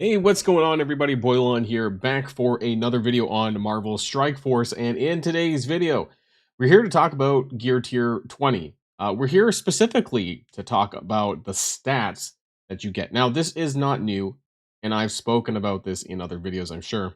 Hey, what's going on, everybody? Boilon here, back for another video on Marvel Strike Force. And in today's video, we're here to talk about Gear Tier 20. We're here specifically to talk about the stats that you get. Now, this is not new, and I've spoken about this in other videos, I'm sure.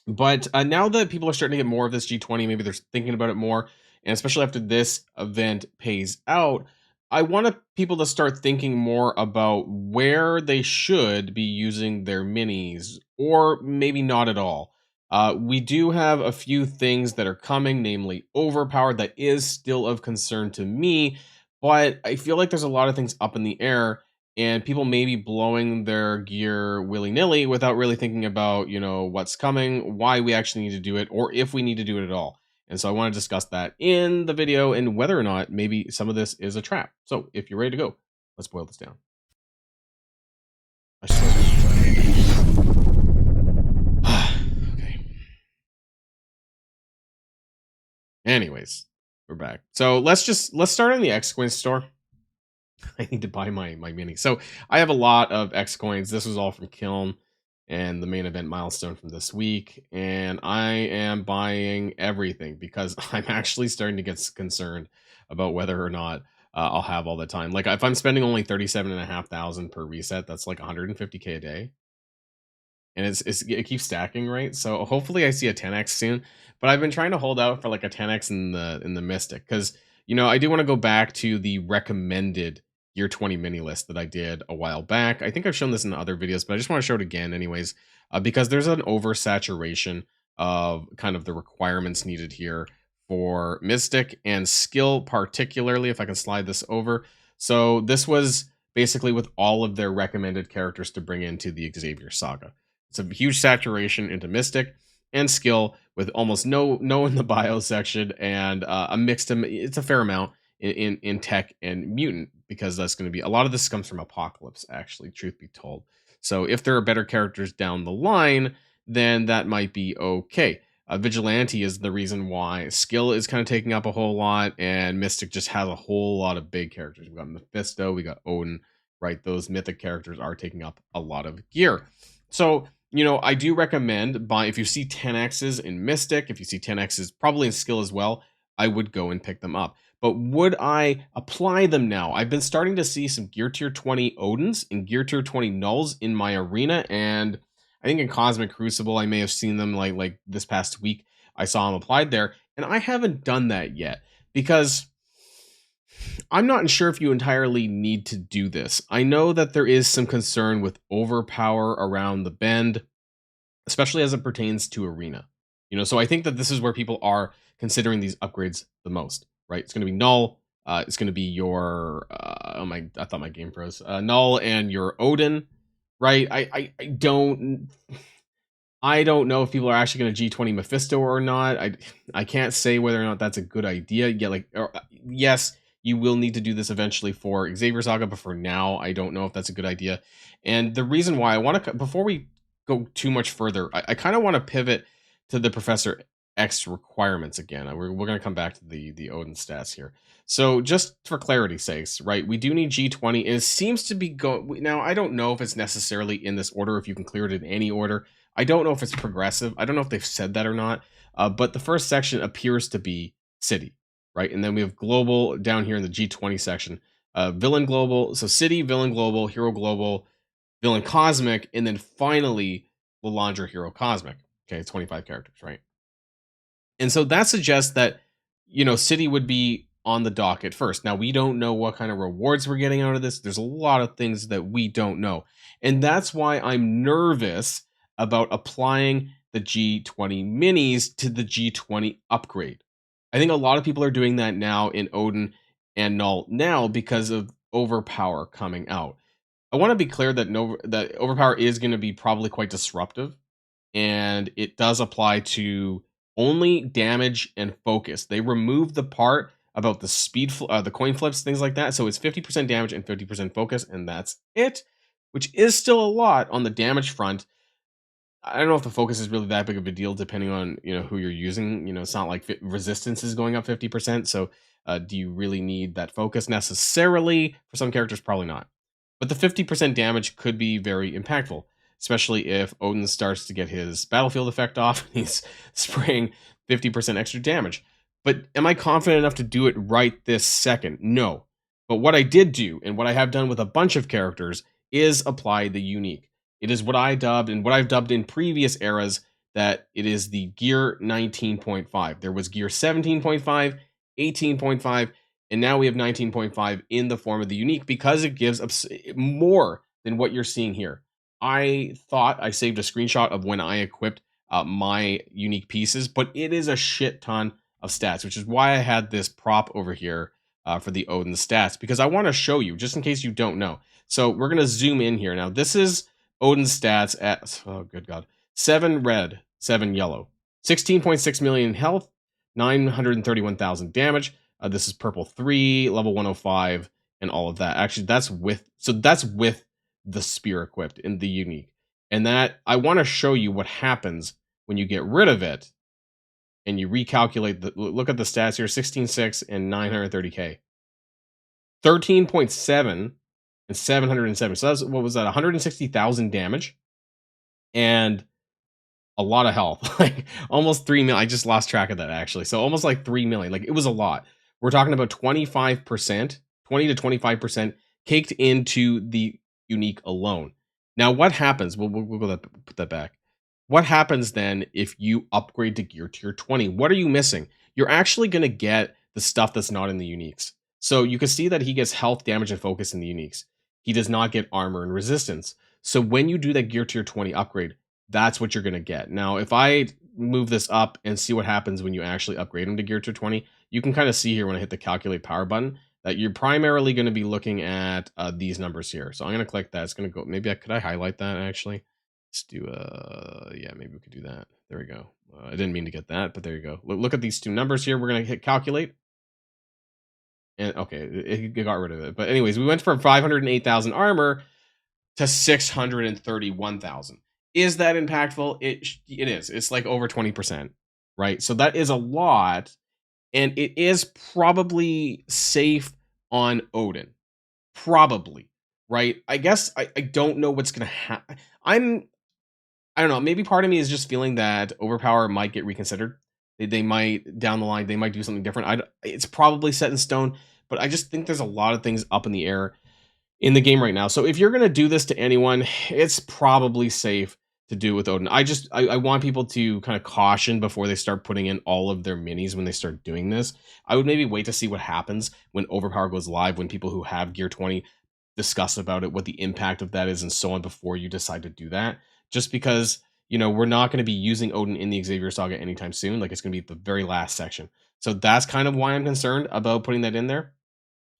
But now that people are starting to get more of this G20, maybe they're thinking about it more, and especially after this event pays out, I want people to start thinking more about where they should be using their minis, or maybe not at all. We do have a few things that are coming, namely Overpower, that is still of concern to me, but I feel like there's a lot of things up in the air and people may be blowing their gear willy-nilly without really thinking about, what's coming, why we actually need to do it, or if we need to do it at all. And so I want to discuss that in the video and whether or not maybe some of this is a trap. So if you're ready to go, let's boil this down. Okay. Anyways, we're back. So let's start on the X Coin store. I need to buy my mini. So I have a lot of X coins. This was all from Kiln and the main event milestone from this week. And I am buying everything because I'm actually starting to get concerned about whether or not I'll have all the time. Like if I'm spending only 37,500 per reset, that's like 150K a day. And it keeps stacking, right? So hopefully I see a 10x soon. But I've been trying to hold out for like a 10x in the Mystic because I do want to go back to the recommended year 20 mini list that I did a while back. I think I've shown this in other videos, but I just want to show it again anyways, because there's an oversaturation of kind of the requirements needed here for Mystic and skill, particularly if I can slide this over. So this was basically with all of their recommended characters to bring into the Xavier saga. It's a huge saturation into Mystic and skill with almost no in the bio section and a mixed. It's a fair amount in tech and mutant because that's going to be a lot of this comes from Apocalypse. Actually, truth be told, so if there are better characters down the line, then that might be okay. Vigilante is the reason why skill is kind of taking up a whole lot, and Mystic just has a whole lot of big characters. We got Mephisto, we got Odin, right? Those mythic characters are taking up a lot of gear. So I do recommend if you see 10x's in Mystic, if you see 10x's probably in skill as well, I would go and pick them up. But would I apply them now? I've been starting to see some Gear Tier 20 Odins and Gear Tier 20 Nulls in my arena, and I think in Cosmic Crucible, I may have seen them like this past week. I saw them applied there, and I haven't done that yet because I'm not sure if you entirely need to do this. I know that there is some concern with Overpower around the bend, especially as it pertains to arena. So I think that this is where people are considering these upgrades the most, right? It's going to be Null. It's going to be your I thought my game froze. Null and your Odin, right? I don't know if people are actually going to G20 Mephisto or not. I can't say whether or not that's a good idea. Yes, you will need to do this eventually for Xavier Saga, but for now, I don't know if that's a good idea. And the reason why I want to, before we go too much further, I kind of want to pivot to the Professor X requirements again. We're going to come back to the Odin stats here. So just for clarity's sakes, right, we do need G20. And it seems to be now, I don't know if it's necessarily in this order, if you can clear it in any order. I don't know if it's progressive. I don't know if they've said that or not. But the first section appears to be city, right? And then we have global down here in the G20 section. Villain global. So city, villain global, hero global, villain cosmic, and then finally Lalandra hero cosmic. Okay, 25 characters, right? And so that suggests that, city would be on the docket first. Now, we don't know what kind of rewards we're getting out of this. There's a lot of things that we don't know. And that's why I'm nervous about applying the G20 minis to the G20 upgrade. I think a lot of people are doing that now in Odin and Null now because of Overpower coming out. I want to be clear that that Overpower is going to be probably quite disruptive, and it does apply to only damage and focus. They removed the part about the speed, the coin flips, things like that. So it's 50% damage and 50% focus, and that's it, which is still a lot on the damage front. I don't know if the focus is really that big of a deal, depending on who you're using. It's not like resistance is going up 50%. So do you really need that focus necessarily? For some characters, probably not. But the 50% damage could be very impactful. especially if Odin starts to get his battlefield effect off and he's spraying 50% extra damage. But am I confident enough to do it right this second? No. But what I did do, and what I have done with a bunch of characters, is apply the unique. It is what I dubbed, and what I've dubbed in previous eras, that it is the gear 19.5. There was gear 17.5, 18.5, and now we have 19.5 in the form of the unique, because it gives more than what you're seeing here. I thought I saved a screenshot of when I equipped my unique pieces, but it is a shit ton of stats, which is why I had this prop over here for the Odin stats, because I want to show you, just in case you don't know. So we're going to zoom in here. Now, this is Odin's stats at, oh, good God, 7 red, 7 yellow, 16.6 million health, 931,000 damage. This is purple 3, level 105, and all of that. Actually, that's with the spear equipped in the unique. And that, I want to show you what happens when you get rid of it and you recalculate look at the stats here, 16.6 and 930k. 13.7 and 707. So that's, what was that? 160,000 damage and a lot of health. Like almost 3 million. I just lost track of that actually. So almost like 3 million. Like it was a lot. We're talking about 25%, 20 to 25% caked into the unique alone. Now what happens? We'll put that back. What happens then if you upgrade to gear tier 20? What are you missing? You're actually going to get the stuff that's not in the uniques. So you can see that he gets health, damage, and focus in the uniques. He does not get armor and resistance. So when you do that gear tier 20 upgrade, that's what you're going to get. Now, if I move this up and see what happens when you actually upgrade him to gear tier 20, you can kind of see here when I hit the calculate power button that you're primarily going to be looking at these numbers here. So I'm going to click that. It's going to go, maybe could I highlight that actually? Let's do, yeah, maybe we could do that. There we go. I didn't mean to get that, but there you go. Look at these two numbers here. We're going to hit calculate. And okay, it got rid of it. But anyways, we went from 508,000 armor to 631,000. Is that impactful? It is. It's like over 20%, right? So that is a lot, and it is probably safe on Odin. Probably, right? I guess I don't know what's going to happen. I don't know. Maybe part of me is just feeling that Overpower might get reconsidered. They might, down the line, they might do something different. It's probably set in stone, but I just think there's a lot of things up in the air in the game right now. So if you're going to do this to anyone, it's probably safe to do with Odin. I want people to kind of caution before they start putting in all of their minis when they start doing this. I would maybe wait to see what happens when Overpower goes live, when people who have Gear 20 discuss about it, what the impact of that is, and so on, before you decide to do that. Just because, you know, we're not going to be using Odin in the Xavier Saga anytime soon. Like, it's going to be the very last section. So that's kind of why I'm concerned about putting that in there.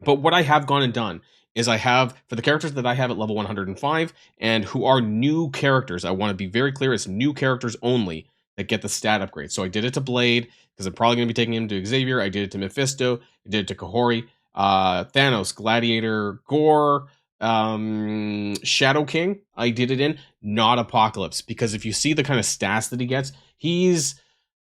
But what I have gone and done is I have, for the characters that I have at level 105 and who are new characters, I want to be very clear, it's new characters only that get the stat upgrade. So I did it to Blade, because I'm probably going to be taking him to Xavier. I did it to Mephisto. I did it to Kahori, Thanos, Gladiator, Gore, Shadow King. I did it in, not Apocalypse, because if you see the kind of stats that he gets, he's,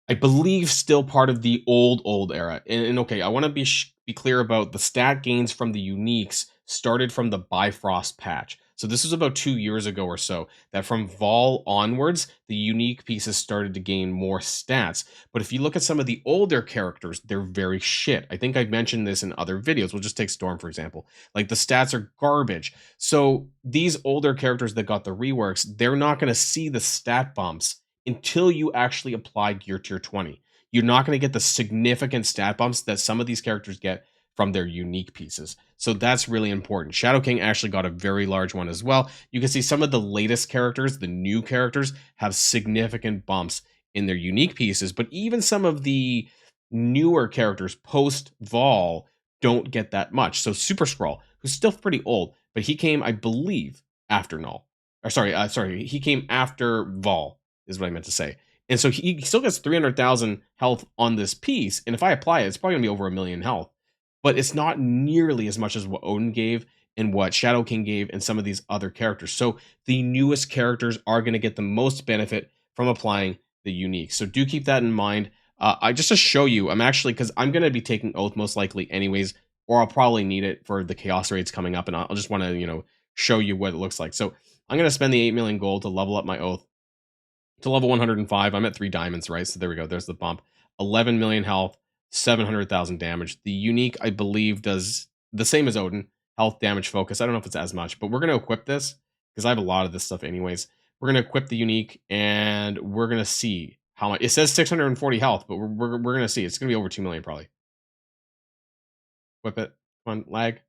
I believe, still part of the old era. And okay, I want to be clear about the stat gains from the uniques started from the Bifrost patch. So this was about 2 years ago or so, that from Vol onwards, the unique pieces started to gain more stats. But if you look at some of the older characters, they're very shit. I think I've mentioned this in other videos. We'll just take Storm, for example. Like, the stats are garbage. So these older characters that got the reworks, they're not going to see the stat bumps until you actually apply Gear Tier 20. You're not going to get the significant stat bumps that some of these characters get from their unique pieces. So that's really important. Shadow King actually got a very large one as well. You can see some of the latest characters, the new characters, have significant bumps in their unique pieces, but even some of the newer characters post-Vol don't get that much. So Super Skrull, who's still pretty old, but he came, I believe, after Null. Or sorry, he came after Vol, is what I meant to say. And so he still gets 300,000 health on this piece, and if I apply it, it's probably going to be over 1 million health. But it's not nearly as much as what Odin gave and what Shadow King gave and some of these other characters. So the newest characters are going to get the most benefit from applying the unique. So do keep that in mind. I just to show you, I'm actually, because I'm going to be taking Oath most likely anyways, or I'll probably need it for the Chaos raids coming up, and I'll just want to, you know, show you what it looks like. So I'm gonna spend the 8 million gold to level up my oath to level 105. I'm at 3 diamonds, right? So there we go. There's the bump. 11 million health, 700,000 damage. The unique, I believe, does the same as Odin. Health, damage, focus. I don't know if it's as much, but we're going to equip this because I have a lot of this stuff anyways. We're going to equip the unique and we're going to see how much. It says 640 health, but we're going to see. It's going to be over 2 million probably. Equip it. Come on, lag.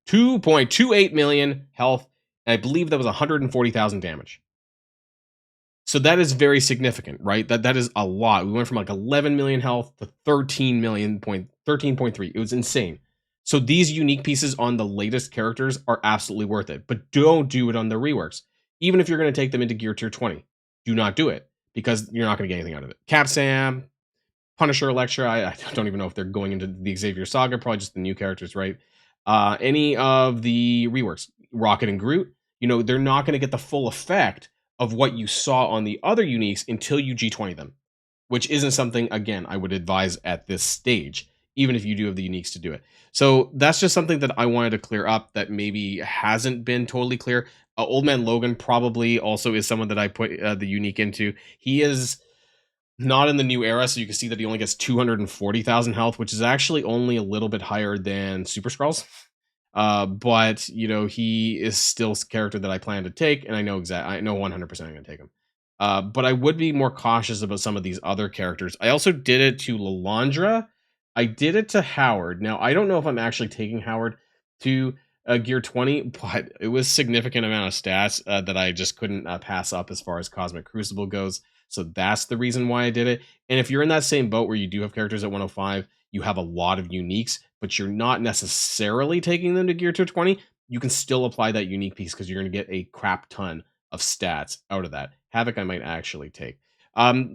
2.28 million health. And I believe that was 140,000 damage. So that is very significant, right? That is a lot. We went from like 11 million health to 13 million point 13.3. It was insane. So these unique pieces on the latest characters are absolutely worth it, but don't do it on the reworks. Even if you're going to take them into gear tier 20, do not do it because you're not going to get anything out of it. Cap Sam, Punisher, Electra, I don't even know if they're going into the Xavier Saga, probably just the new characters, right? Any of the reworks, Rocket and Groot, they're not going to get the full effect of what you saw on the other uniques until you G20 them, which isn't something, again, I would advise at this stage, even if you do have the uniques to do it. So that's just something that I wanted to clear up that maybe hasn't been totally clear. Old Man Logan probably also is someone that I put the unique into. He is not in the new era, so you can see that he only gets 240,000 health, which is actually only a little bit higher than Super Skrulls. But he is still a character that I plan to take, and I know 100% I'm going to take him. But I would be more cautious about some of these other characters. I also did it to Lalandra. I did it to Howard. Now I don't know if I'm actually taking Howard to Gear 20, but it was significant amount of stats that I just couldn't pass up as far as Cosmic Crucible goes. So that's the reason why I did it. And if you're in that same boat where you do have characters at 105, you have a lot of uniques, but you're not necessarily taking them to Gear Tier 20, you can still apply that unique piece because you're going to get a crap ton of stats out of that. Havoc I might actually take.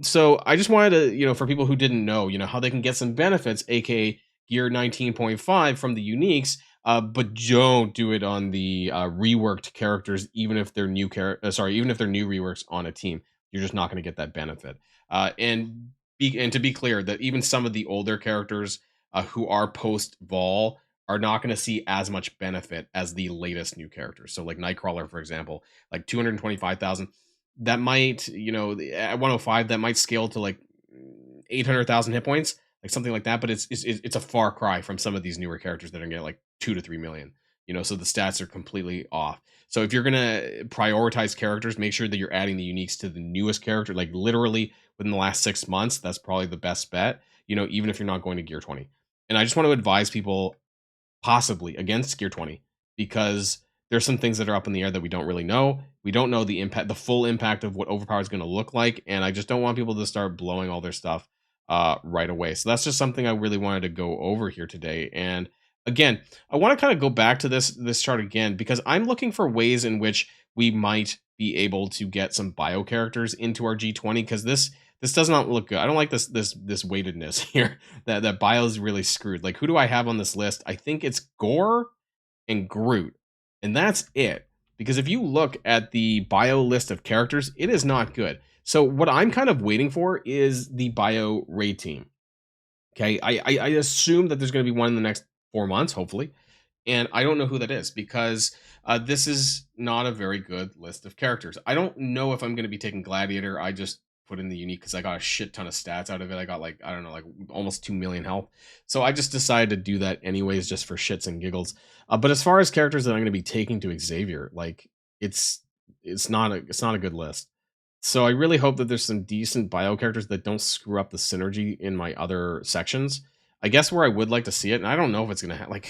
So I just wanted to, for people who didn't know, how they can get some benefits, aka Gear 19.5 from the uniques, but don't do it on the reworked characters, even if they're new even if they're new reworks on a team. You're just not going to get that benefit. And to be clear, that even some of the older characters who are post Vol are not going to see as much benefit as the latest new characters. So like Nightcrawler, for example, like 225,000, that might, at 105, that might scale to like 800,000 hit points, like something like that. But it's a far cry from some of these newer characters that are going to get like 2 to 3 million. So the stats are completely off. So if you're going to prioritize characters, make sure that you're adding the uniques to the newest character, like literally within the last 6 months. That's probably the best bet, even if you're not going to Gear 20. And I just want to advise people possibly against Gear 20 because there's some things that are up in the air that we don't really know. We don't know the full impact of what Overpower is going to look like. And I just don't want people to start blowing all their stuff right away. So that's just something I really wanted to go over here today. And again, I want to kind of go back to this chart again because I'm looking for ways in which we might be able to get some bio characters into our G20 because this does not look good. I don't like this weightedness here. That bio is really screwed. Like, who do I have on this list? I think it's Gore and Groot, and that's it. Because if you look at the bio list of characters, it is not good. So what I'm kind of waiting for is the bio raid team. Okay, I assume that there's going to be one in the next 4 months, hopefully. And I don't know who that is because this is not a very good list of characters. I don't know if I'm going to be taking Gladiator. I just put in the unique because I got a shit ton of stats out of it. I got like almost 2 million health. So I just decided to do that anyways, just for shits and giggles. But as far as characters that I'm going to be taking to Xavier, like it's not a good list. So I really hope that there's some decent bio characters that don't screw up the synergy in my other sections. I guess where I would like to see it, and I don't know if it's gonna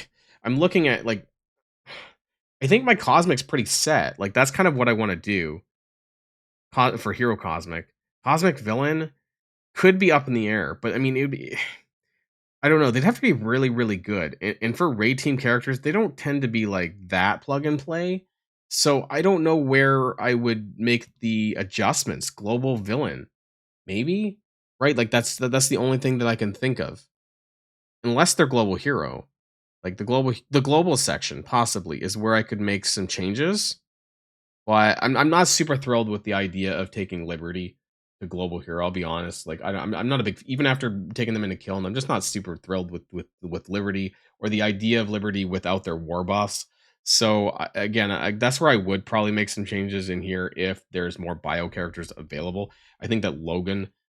I'm looking at I think my Cosmic's pretty set. Like that's kind of what I want to do for Hero Cosmic. Cosmic Villain could be up in the air, but I mean it would be. I don't know. They'd have to be really, really good. And for raid team characters, they don't tend to be like that plug and play. So I don't know where I would make the adjustments. Global Villain, maybe, right? Like that's the only thing that I can think of, unless they're Global Hero. Like the global section possibly is where I could make some changes. But I'm not super thrilled with the idea of taking Liberty to Global Hero. I'll be honest. Like I'm not a big, even after taking them into Kiln, I'm just not super thrilled with Liberty or the idea of Liberty without their war buffs. So again, that's where I would probably make some changes in here if there's more bio characters available. I think that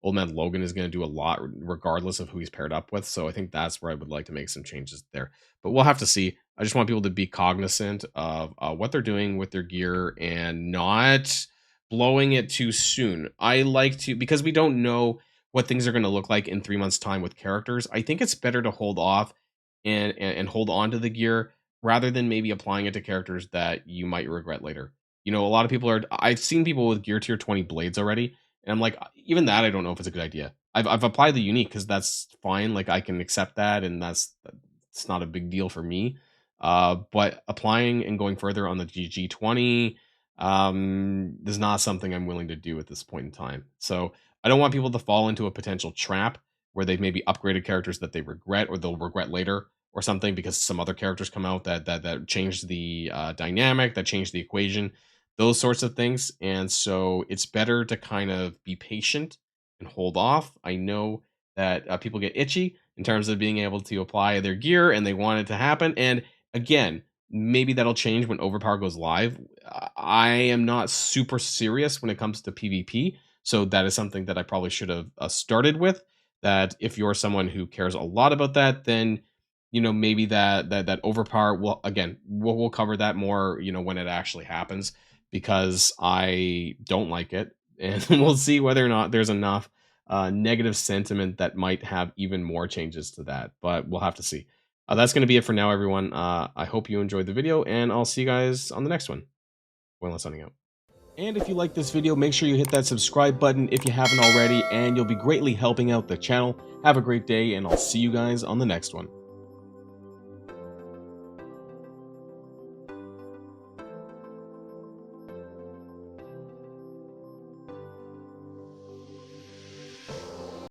Old Man Logan, is going to do a lot regardless of who he's paired up with. So I think that's where I would like to make some changes there. But we'll have to see. I just want people to be cognizant of what they're doing with their gear and not blowing it too soon. I like to, because we don't know what things are going to look like in 3 months' time with characters. I think it's better to hold off and hold on to the gear rather than maybe applying it to characters that you might regret later. You know, a lot of people are. I've seen people with gear tier 20 blades already, and I'm like, even that I don't know if it's a good idea. I've applied the unique because that's fine. Like I can accept that, and it's not a big deal for me. But applying and going further on the G20 is not something I'm willing to do at this point in time. So I don't want people to fall into a potential trap where they've maybe upgraded characters that they regret or they'll regret later or something because some other characters come out that changed the dynamic, that changed the equation, those sorts of things. And so it's better to kind of be patient and hold off. I know that people get itchy in terms of being able to apply their gear and they want it to happen. And again, maybe that'll change when Overpower goes live. I am not super serious when it comes to PvP. So that is something that I probably should have started with. That if you're someone who cares a lot about that, then maybe that overpower will, again, we'll cover that more when it actually happens, because I don't like it, and we'll see whether or not there's enough negative sentiment that might have even more changes to that, but we'll have to see. That's going to be it for now, everyone. I hope you enjoyed the video, and I'll see you guys on the next one. Boilon signing out. And if you like this video, make sure you hit that subscribe button if you haven't already, and you'll be greatly helping out the channel. Have a great day, and I'll see you guys on the next one.